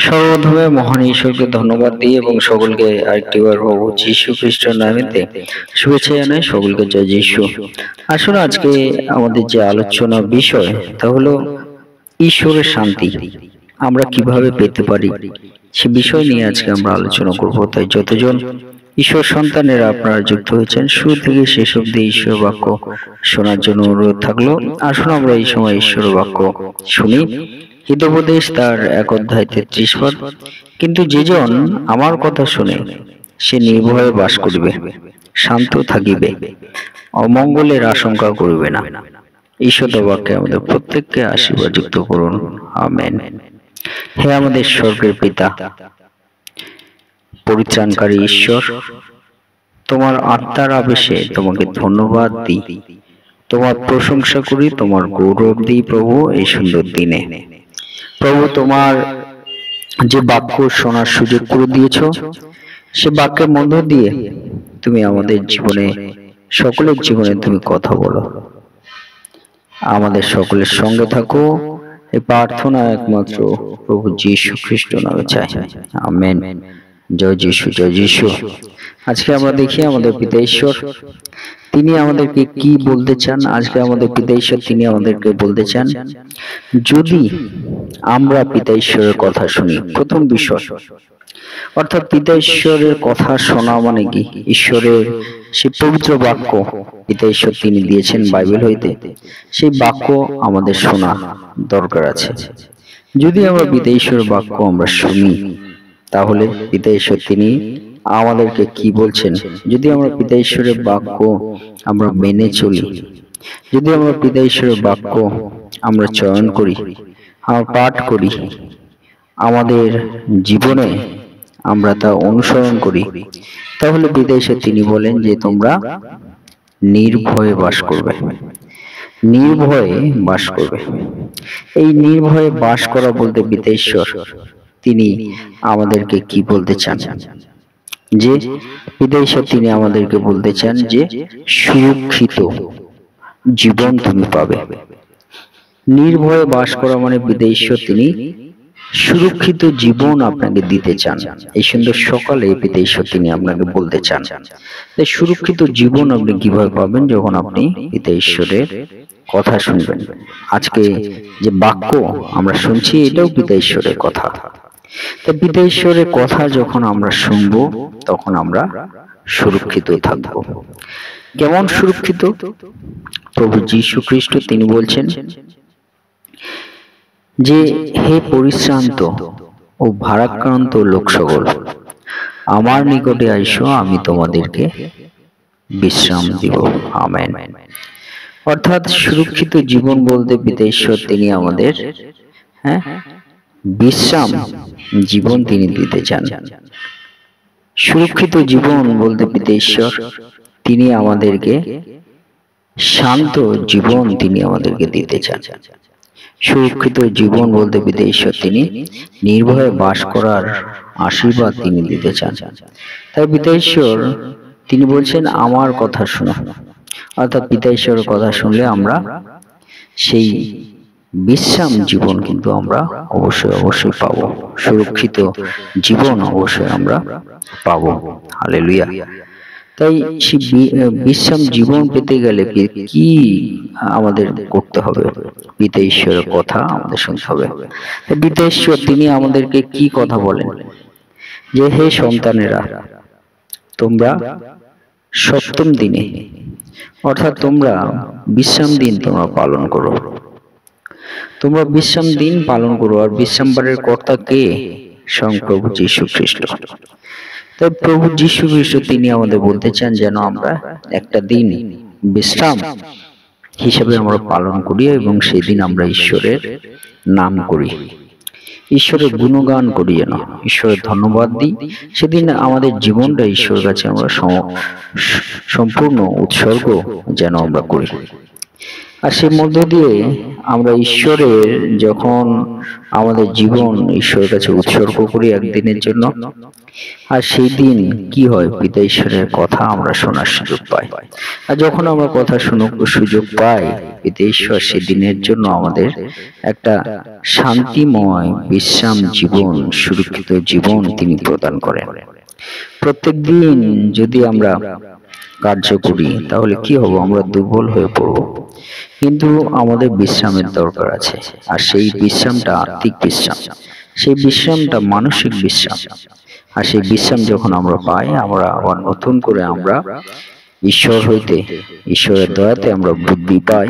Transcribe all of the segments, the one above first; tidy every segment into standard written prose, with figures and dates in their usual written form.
সর্বপ্রথমে মহান ঈশ্বরকে ধন্যবাদ দিই এবং সকলকে আরেকটিবার প্রভু যীশু খ্রিস্টের নামেতে শুভেচ্ছা জানাই। সকলকে জয় যীশু। আসলে আজকে আমাদের যে আলোচনা বিষয় তা হলো ঈশ্বরের শান্তি আমরা কিভাবে পেতে পারি সে বিষয় নিয়ে আজকে আমরা আলোচনা করব। তাই যতজন ঈশ্বর সন্তানেরা আপনারা যুক্ত হয়েছেন শুরু থেকে শেষ অবধি ঈশ্বর বাক্য শোনার জন্য অনুরোধ থাকলো। আসুন আমরা এই সময় ঈশ্বর বাক্য শুনি। হিতোপদেশ তার 1 অধ্যায় 33 পদ। কিন্তু যেজন আমার কথা শুনে সে নির্ভয়ে বাস করিবে, শান্ত থাকিবে, অমঙ্গলের আশঙ্কা করিবে না। ঈশ্বর বাক্যে আমাদের প্রত্যেককে আশীর্বাদ যুক্ত করুন, আমেন। হে আমাদের স্বর্গের পিতা, পরিত্রাণকারী ঈশ্বর, তোমার আত্মার আবেশে তোমাকে ধন্যবাদ দিই, তোমার প্রশংসা করি, তোমার গৌরব দিই প্রভু এই সুন্দর দিনে। প্রভু, তোমার যে বাক্য শোনার সুযোগ করে দিয়েছ সে বাক্যের মধ্য দিয়ে তুমি আমাদের জীবনে, সকলের জীবনে তুমি কথা বলো, আমাদের সকলের সঙ্গে থাকো। এই প্রার্থনা একমাত্র প্রভু যীশু খ্রিস্ট নামে চাই, আমেন। জয় যীশু, জয় যীশু। আজকে আমরা দেখি আমাদের পিতা ঈশ্বর তিনি আমাদেরকে কি বলতে চান। আজকে আমাদের পিতা ঈশ্বর তিনি আমাদেরকে বলতে চান, যদি আমরা পিতা ঈশ্বরের কথা শুনি। প্রথম বিষয়, অর্থাৎ পিতা ঈশ্বরের কথা শোনা মানে কি? ঈশ্বরের সেই পবিত্র বাক্য পিতা ঈশ্বর তিনি দিয়েছেন বাইবেল হইতে, সেই বাক্য আমাদের শোনা দরকার আছে। যদি আমরা পিতা ঈশ্বরের বাক্য আমরা শুনি, তাহলে পিতা ঈশ্বর তিনি আমাদেরকে কি বলছেন। যদি আমরা পিতা ঈশ্বরের বাক্য আমরা মেনে চলি, যদি আমরা পিতা ঈশ্বরের বাক্য আমরা চয়ন করি, আমরা পাঠ করি, আমাদের জীবনে আমরা তা অনুসরণ করি, তাহলে পিতা ঈশ্বর তিনি বলেন যে তোমরা নির্ভয়ে বাস করবে, নির্ভয়ে বাস করবে। এই নির্ভয়ে বাস করা বলতে পিতা ঈশ্বর তিনি আমাদেরকে কি বলতে চান? যে পিতা ঈশ্বর তিনি আমাদেরকে বলতে চান যে সুরক্ষিত জীবন তুমি পাবে। নির্ভয়ে বাস করা মানে পিতা ঈশ্বর তিনি সুরক্ষিত জীবন আপনাকে দিতে চান। এই সুন্দর সকালে পিতা ঈশ্বর তিনি আপনাকে বলতে চান যে সুরক্ষিত জীবন আপনি কিভাবে পাবেন? যখন আপনি পিতা ঈশ্বরের কথা শুনবেন। আজকে যে বাক্য আমরা শুনছি এটাও পিতা ঈশ্বরের কথা। তা পিতা ঈশ্বরের কথা যখন আমরা শুনবো তখন আমরা সুরক্ষিত থাকবো। কেমন সুরক্ষিত? প্রভু যীশু খ্রিস্ট তিনি বলছেন যে হে পরিশ্রান্ত ও ভারাক্রান্ত লোক সকল, আমার নিকটে আইসো, আমি তোমাদেরকে বিশ্রাম দিব, আমেন। অর্থাৎ সুরক্ষিত জীবন বলতে পিতা ঈশ্বর তিনি আমাদের বিশ্রাম জীবন তিনি দিতে চান। সুরক্ষিত জীবন বলতে পিতা ঈশ্বর তিনি আমাদেরকে শান্ত জীবন তিনি আমাদেরকে দিতে চান। সুরক্ষিত জীবন বলতে পিতা ঈশ্বর তিনি নির্ভয়ে বাস করার আশীর্বাদ তিনি দিতে চান। তাই পিতা ঈশ্বর তিনি বলছেন আমার কথা শোনো। অর্থাৎ পিতা ঈশ্বরের কথা শুনলে আমরা সেই বিশ্রাম জীবন কিন্তু আমরা অবশ্যই পাবো, সুরক্ষিত জীবন অবশ্যই আমরা পাবো। হালেলুয়া। তাই সেই বিশ্রাম জীবন পেতে গেলে কি আমাদের করতে হবে? পিতা ঈশ্বরের কথা আমাদের শুনতে হবে। পিতা ঈশ্বর তিনি আমাদেরকে কি কথা বলেন? যে হে সন্তানেরা, তোমরা সপ্তম দিনে, অর্থাৎ তোমরা বিশ্রাম দিন তোমরা পালন করো। তোমরা বিশ্রাম দিন পালন করো। আর বিশ্রামবারের কর্তা কে? স্বয়ং প্রভু যীশু খ্রিস্ট। তাই প্রভু যীশু খ্রিস্ট তিনি আমাদের বলতে চান যেন আমরা একটা দিন বিশ্রাম হিসেবে আমরা পালন করি এবং সেই দিন আমরা ঈশ্বরের নাম করি, ঈশ্বরের গুণগান করি, যেন ঈশ্বরের ধন্যবাদ দিই। সেদিন আমাদের জীবনটা ঈশ্বরের কাছে আমরা সম্পূর্ণ উৎসর্গ যেন আমরা করি। আর সেই মধ্য দিয়ে আমরা ঈশ্বরের যখন আমাদের জীবন ঈশ্বরের কাছে উৎসর্গ করি একদিনের জন্য, আর সেই দিন কি হয়, পিতা ঈশ্বরের কথা আমরা শোনার সুযোগ পাই। আর যখন আমরা কথা শোনার সুযোগ পাই, পিতা ঈশ্বর সেই দিনের জন্য আমাদের একটা শান্তিময় বিশ্রাম জীবন, সুরক্ষিত জীবন তিনি প্রদান করেন। প্রত্যেক দিন যদি আমরা কার্য করি তাহলে কি হবো, আমরা দুর্বল হয়ে পড়ব। কিন্তু আমাদের বিশ্রামের দরকার আছে, আর সেই বিশ্রামটা আত্মিক বিশ্রাম, সেই বিশ্রামটা মানসিক বিশ্রাম। আর সেই বিশ্রাম যখন আমরা পাই, আমরা আবার নতুন করে আমরা ঈশ্বর হইতে, ঈশ্বরের দয়াতে আমরা বুদ্ধি পাই,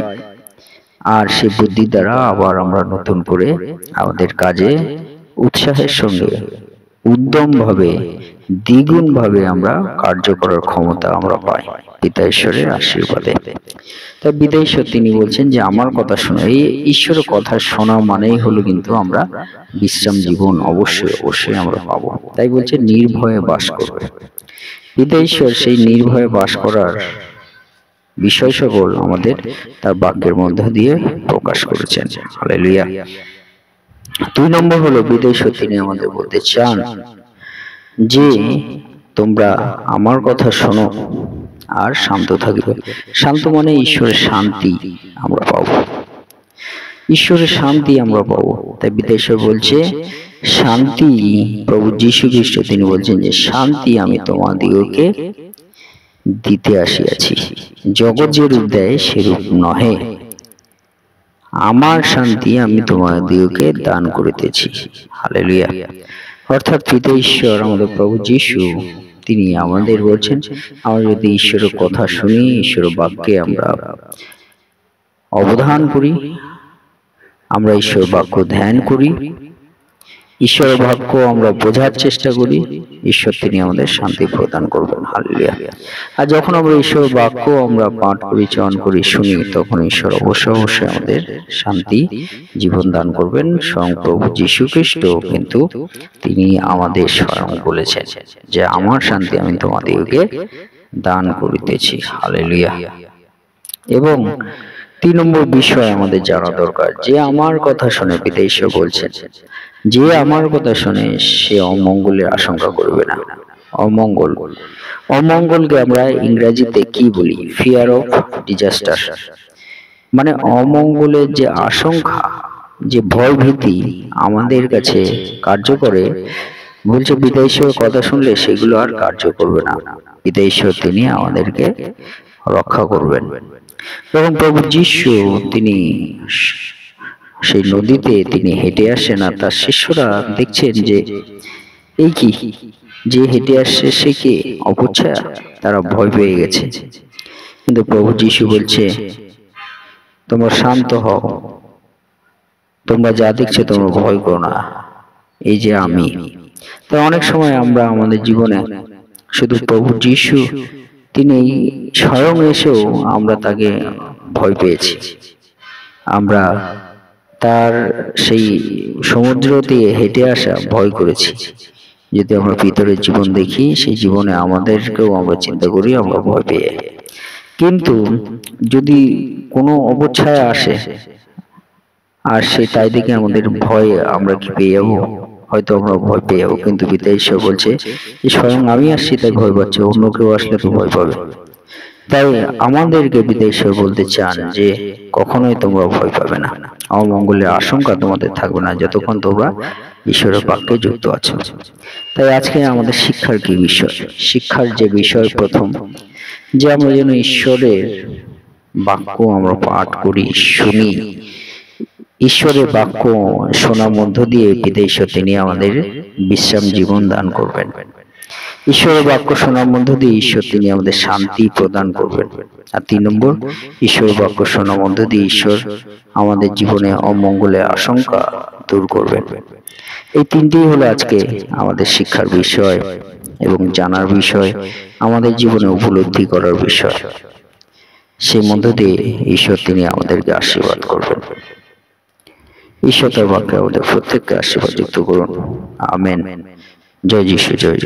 আর সেই বুদ্ধি দ্বারা আবার আমরা নতুন করে আমাদের কাজে উৎসাহের সঙ্গে উদ্যম ভাবে, দ্বিগুণ ভাবে আমরা কার্য করার ক্ষমতা আমরা পাই পিতা ঈশ্বরের আশীর্বাদে। তাই পিতা ঈশ্বর তিনি বলছেন যে আমার কথা শোনো। এই ঈশ্বরের কথা শোনা মানেই হলো কিন্তু আমরা বিশ্রাম জীবন অবশ্যই অবশ্যই আমরা পাবো। তাই বলছে নির্ভয়ে বাস করবে। পিতা ঈশ্বর সেই নির্ভয়ে বাস করার বিষয় সকল আমাদের তার বাক্যের মধ্য দিয়ে প্রকাশ করেছেন। হালেলুয়া। 2 নম্বর হলো পিতা ঈশ্বর তিনি আমাদের বলতে চান যে তোমরা আমার কথা শোনো আর শান্ত থাকবে। শান্ত মানে ঈশ্বরের শান্তি আমরা পাবো, ঈশ্বরের শান্তি আমরা পাবো। তাই পিতা ঈশ্বর বলছে শান্তি, প্রভু যীশু খ্রিস্ট তিনি বলছেন যে শান্তি আমি তোমাদিগকে দিতে আসিয়াছি, জগৎ যে রূপ দেয় সেরূপ নহে, আমার শান্তি আমি তোমাদিগকে দান করিতেছি। হালেলুয়া। অর্থাৎ পিতা ঈশ্বর আমাদের প্রভু যীশু তিনি আমাদের বলছেন আমরা যদি ঈশ্বরের কথা শুনি, ঈশ্বরের বাক্যে আমরা অবধান করি, আমরা ঈশ্বরের বাক্য ধ্যান করি, ঈশ্বরের বাক্য আমরা বোঝার চেষ্টা করি, ঈশ্বর তিনি আমাদের শান্তি প্রদান করবেন। হালেলুয়া। আর যখন আমরা ঈশ্বরের বাক্য আমরা পাঠ করি, চয়ন করি, শুনি, তখন ঈশ্বর অবশ্যই অবশ্যই আমাদের শান্তি জীবন দান করবেন। স্বয়ং প্রভু যীশু খ্রিস্ট কিন্তু তিনি আমাদের স্বয়ং বলেছেন যে আমার শান্তি আমি তোমাদিগকে দান করিতেছি। হালেলুয়া। এবং 3 নম্বর বিষয় আমাদের জানা দরকার, যে আমার কথা শুনে, পিতা ঈশ্বর বলছেন যে আমার কথা শুনে সে অমঙ্গলের আশঙ্কা করবে না। অমঙ্গল, অমঙ্গলকে আমরা ইংরেজিতে কি বলি, ফিয়ার অফ ডিজাস্টার, মানে অমঙ্গলের যে আশঙ্কা, যে ভয় ভীতি আমাদের কাছে কার্য করে, বলছে পিতা ঈশ্বরের কথা শুনলে সেগুলো আর কার্য করবে না। পিতা ঈশ্বর তিনি আমাদেরকে রক্ষা করবেন। যখন প্রভু যীশু তিনি সেই নদীতে তিনি হেঁটে আসেন, আর তার শিষ্যরা দেখছেন যে এই কি, যে হেঁটে আসছে সে কে, অপচ্ছায়া, তারা ভয় পেয়ে গেছে। কিন্তু প্রভু যীশু বলছে তোমরা শান্ত হও, তোমরা যা দেখছো তোমরা ভয় করো না, এই যে আমি। তাই অনেক সময় আমরা আমাদের জীবনে শুধু প্রভু যীশু তিনি স্বয়ং এসেও আমরা তাকে ভয় পেয়েছি, আমরা তার সেই সমুদ্র দিয়ে হেঁটে আসা ভয় করেছি। যদি আমরা ভিতরের জীবন দেখি, সেই জীবনে আমাদেরকেও আমরা চিন্তা করি আমরা ভয় পেয়ে। কিন্তু যদি কোনো অবচ্ছায়া আসে আর সে তাই দেখে আমাদের ভয়, আমরা কি পেয়ে যাবো? হয়তো আমরা ভয় পেয়ে যাবো। কিন্তু পিতা ঈশ্বর বলছে যে স্বয়ং আমি আসছি তাই ভয় পাচ্ছে, অন্য কেউ আসলে তো ভয় পাবে। তাই আমাদেরকে পিতা ঈশ্বর বলতে চান যে কখনোই তোমরা ভয় পাবে না, অমঙ্গলের আশঙ্কা তোমাদের থাকবে না যতক্ষণ তোমরা ঈশ্বরের বাক্যে যুক্ত আছো। তাই আজকে আমাদের শিক্ষার কি বিষয়, শিক্ষার যে বিষয় প্রথম, যে আমরা যেন ঈশ্বরের বাক্য আমরা পাঠ করি, শুনি, ঈশ্বরের বাক্য শোনার মধ্য দিয়ে পিতা ঈশ্বর তিনি আমাদের বিশ্রাম জীবন দান করবেন। ঈশ্বরের বাক্য শোনার মধ্য দিয়ে ঈশ্বর তিনি আমাদের শান্তি প্রদান করবেন। আর 3 নম্বর, ঈশ্বরের বাক্য শোনার মধ্য দিয়ে ঈশ্বর আমাদের জীবনে অমঙ্গলের আশঙ্কা দূর করবেন। এই 3টিই হলো আজকে আমাদের শিক্ষার বিষয় এবং জানার বিষয়, আমাদের জীবনে উপলব্ধি করার বিষয়। সেই মধ্য দিয়ে ঈশ্বর তিনি আমাদেরকে আশীর্বাদ করবেন। ঈশ্বর তার বাক্যে আমাদের প্রত্যেককে আশীর্বাদ যুক্ত করুন। আমেন। জয় যীশু, জয়।